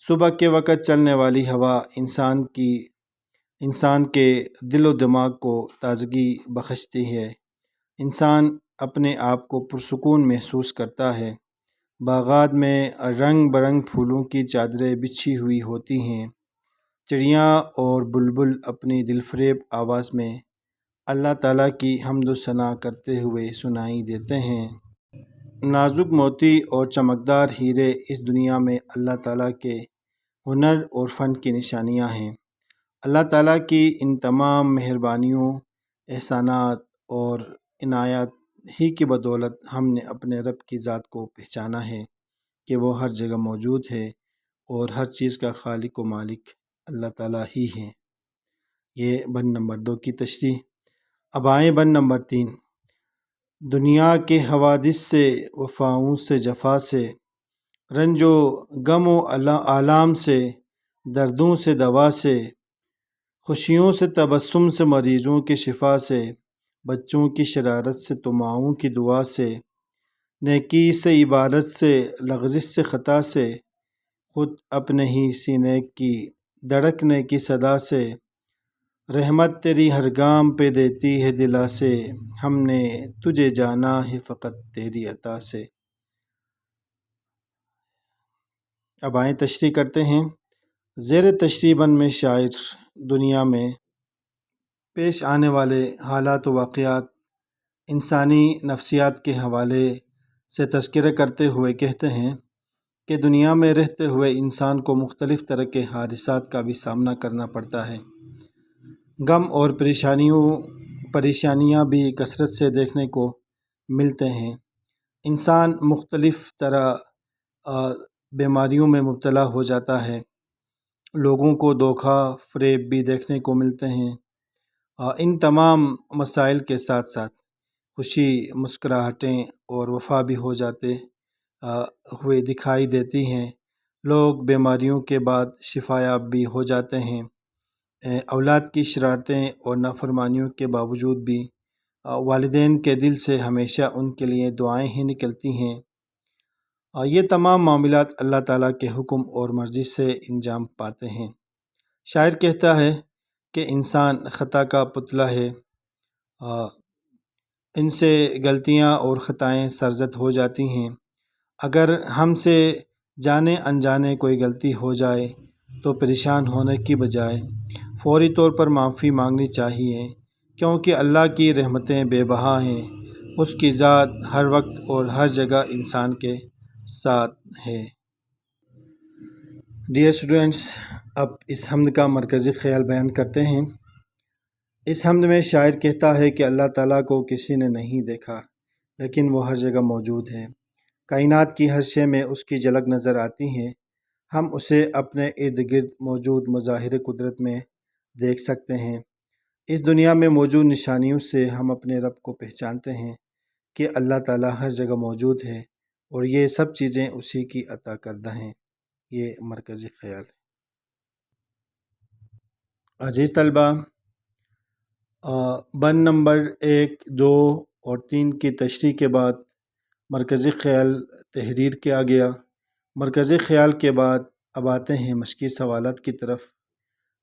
صبح کے وقت چلنے والی ہوا انسان کے دل و دماغ کو تازگی بخشتی ہے۔ انسان اپنے آپ کو پرسکون محسوس کرتا ہے۔ باغات میں رنگ برنگ پھولوں کی چادریں بچھی ہوئی ہوتی ہیں۔ چڑیاں اور بلبل اپنی دلفریب آواز میں اللہ تعالیٰ کی حمد و ثنا کرتے ہوئے سنائی دیتے ہیں۔ نازک موتی اور چمکدار ہیرے اس دنیا میں اللہ تعالیٰ کے ہنر اور فن کی نشانیاں ہیں۔ اللہ تعالیٰ کی ان تمام مہربانیوں، احسانات اور عنایات ہی کی بدولت ہم نے اپنے رب کی ذات کو پہچانا ہے کہ وہ ہر جگہ موجود ہے اور ہر چیز کا خالق و مالک اللہ تعالیٰ ہی ہے۔ یہ بند نمبر 2 کی تشریح۔ اب آئیں بند نمبر 3۔ دنیا کے حوادث سے، وفاؤں سے، جفا سے، رنج و غم و آلام سے، دردوں سے دوا سے، خوشیوں سے تبسم سے، مریضوں کی شفا سے، بچوں کی شرارت سے، ماؤں کی دعا سے، نیکی سے، عبادت سے، لغزش سے، خطا سے، خود اپنے ہی سینے کی دھڑکنے کی صدا سے، رحمت تیری ہر گام پہ دیتی ہے دلا سے، ہم نے تجھے جانا ہے فقط تیری عطا سے۔ اب آئیں تشریح کرتے ہیں۔ زیر تشریح بند میں شاعر دنیا میں پیش آنے والے حالات و واقعات، انسانی نفسیات کے حوالے سے تذکرہ کرتے ہوئے کہتے ہیں کہ دنیا میں رہتے ہوئے انسان کو مختلف طرح کے حادثات کا بھی سامنا کرنا پڑتا ہے۔ غم اور پریشانیاں بھی کثرت سے دیکھنے کو ملتے ہیں۔ انسان مختلف طرح بیماریوں میں مبتلا ہو جاتا ہے۔ لوگوں کو دھوکہ فریب بھی دیکھنے کو ملتے ہیں۔ ان تمام مسائل کے ساتھ ساتھ خوشی، مسکراہٹیں اور وفا بھی ہو جاتے ہوئے دکھائی دیتی ہیں۔ لوگ بیماریوں کے بعد شفایاب بھی ہو جاتے ہیں۔ اولاد کی شرارتیں اور نافرمانیوں کے باوجود بھی والدین کے دل سے ہمیشہ ان کے لیے دعائیں ہی نکلتی ہیں۔ یہ تمام معاملات اللہ تعالیٰ کے حکم اور مرضی سے انجام پاتے ہیں۔ شاعر کہتا ہے کہ انسان خطا کا پتلا ہے، ان سے غلطیاں اور خطائیں سرزد ہو جاتی ہیں۔ اگر ہم سے جانے انجانے کوئی غلطی ہو جائے تو پریشان ہونے کی بجائے فوری طور پر معافی مانگنی چاہیے، کیونکہ اللہ کی رحمتیں بے بہا ہیں۔ اس کی ذات ہر وقت اور ہر جگہ انسان کے ساتھ ہے۔ ڈیئر اسٹوڈنٹس، اب اس حمد کا مرکزی خیال بیان کرتے ہیں۔ اس حمد میں شاعر کہتا ہے کہ اللہ تعالیٰ کو کسی نے نہیں دیکھا، لیکن وہ ہر جگہ موجود ہے۔ کائنات کی ہر شے میں اس کی جھلک نظر آتی ہے۔ ہم اسے اپنے ارد گرد موجود مظاہر قدرت میں دیکھ سکتے ہیں۔ اس دنیا میں موجود نشانیوں سے ہم اپنے رب کو پہچانتے ہیں کہ اللہ تعالیٰ ہر جگہ موجود ہے اور یہ سب چیزیں اسی کی عطا کردہ ہیں۔ یہ مرکزی خیال ہے۔ عزیز طلبہ، بند نمبر 1، 2 اور 3 کی تشریح کے بعد مرکزی خیال تحریر کیا گیا۔ مرکزی خیال کے بعد اب آتے ہیں مشقی سوالات کی طرف۔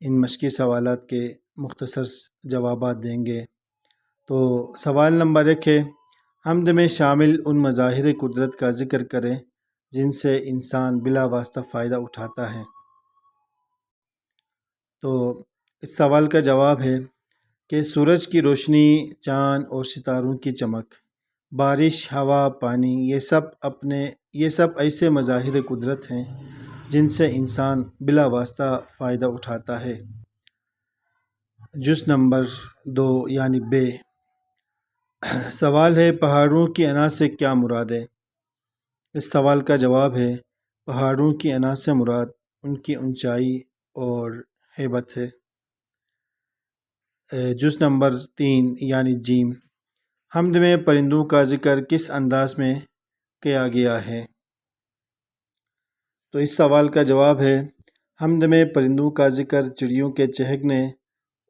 ان مشقی سوالات کے مختصر جوابات دیں گے۔ تو سوال نمبر 1 ہے، حمد میں شامل ان مظاہر قدرت کا ذکر کریں جن سے انسان بلا واسطہ فائدہ اٹھاتا ہے۔ تو اس سوال کا جواب ہے کہ سورج کی روشنی، چاند اور ستاروں کی چمک، بارش، ہوا، پانی، یہ سب ایسے مظاہر قدرت ہیں جن سے انسان بلا واسطہ فائدہ اٹھاتا ہے۔ جز نمبر 2 یعنی ب۔ سوال ہے، پہاڑوں کی انا سے کیا مراد ہے؟ اس سوال کا جواب ہے، پہاڑوں کی انا سے مراد ان کی اونچائی اور ہیبت ہے۔ جز نمبر 3 یعنی ج۔ حمد میں پرندوں کا ذکر کس انداز میں کیا گیا ہے؟ تو اس سوال کا جواب ہے، حمد میں پرندوں کا ذکر چڑیوں کے چہکنے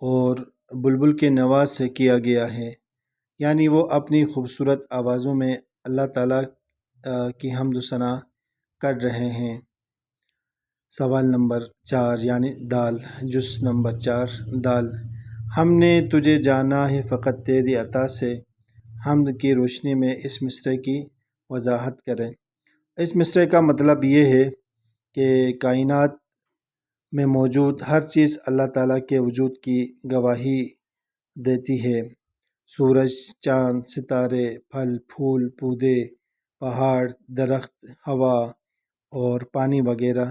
اور بلبل کے نواز سے کیا گیا ہے، یعنی وہ اپنی خوبصورت آوازوں میں اللہ تعالیٰ کی حمد و ثنا کر رہے ہیں۔ سوال نمبر 4 یعنی دال، جز نمبر 4 دال۔ ہم نے تجھے جانا ہے فقط تیری عطا سے، حمد کی روشنی میں اس مصرعے کی وضاحت کریں۔ اس مصرعے کا مطلب یہ ہے کہ کائنات میں موجود ہر چیز اللہ تعالیٰ کے وجود کی گواہی دیتی ہے۔ سورج، چاند، ستارے، پھل پھول، پودے، پہاڑ، درخت، ہوا اور پانی وغیرہ،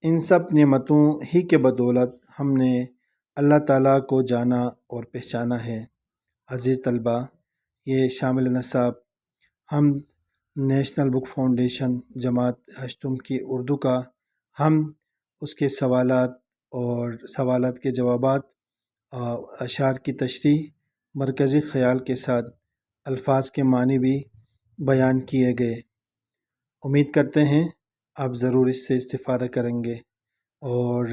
ان سب نعمتوں ہی کے بدولت ہم نے اللہ تعالیٰ کو جانا اور پہچانا ہے۔ عزیز طلبہ، یہ شامل نصاب ہم نیشنل بک فاؤنڈیشن جماعت ہشتم کی اردو کا ہم اس کے سوالات اور سوالات کے جوابات، اشعار کی تشریح، مرکزی خیال کے ساتھ الفاظ کے معنی بھی بیان کیے گئے۔ امید کرتے ہیں آپ ضرور اس سے استفادہ کریں گے، اور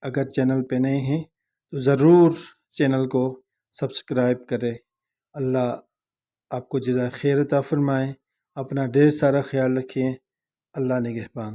اگر چینل پہ نئے ہیں تو ضرور چینل کو سبسکرائب کریں۔ اللہ آپ کو جزائے خیر عطا فرمائے۔ اپنا ڈھیر سارا خیال رکھیں۔ اللہ نگہبان۔